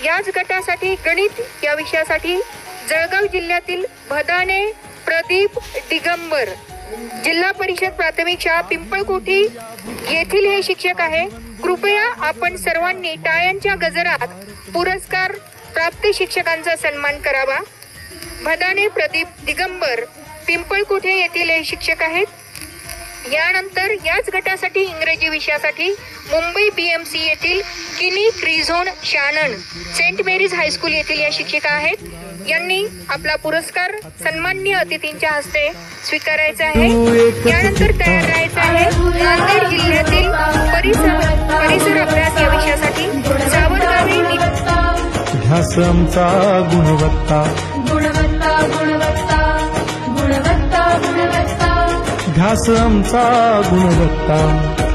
याच गटासाठी गणित या विषयासाठी जळगाव जिल्ह्यातील भदाणे प्रदीप दिगंबर, जिल्हा परिषद प्राथमिक शाळा पिंपळकोठी येथील हे शिक्षक आहे। कृपया आपण सर्वांनी टाळ्यांच्या गजरात पुरस्कार प्राप्त शिक्षकांचा सन्मान करावा। भदाणे प्रदीप दिगंबर पिंपळकोठी येथील हे शिक्षक आहेत। यानंतर याच गटासाठी इंग्रजी विषयासाठी मुंबई BMC येथील किनी फ्रीझोन शानन सेंट मेरीज हायस्कूल येथील या शिक्षिका आहेत। यांनी आपला पुरस्कार सन्माननीय अतिथींच्या हस्ते स्वीकारायचा आहे। यानंतर तयार राहायचं आहे नांदेड जिल्ह्यातील परिसर अभ्यास या विषयासाठी सावरगावी ध्यास आमचा गुणवत्ता गुणवत्ता गुणवत्ता गुणवत्ता गुणवत्ता ध्यास आमचा गुणवत्ता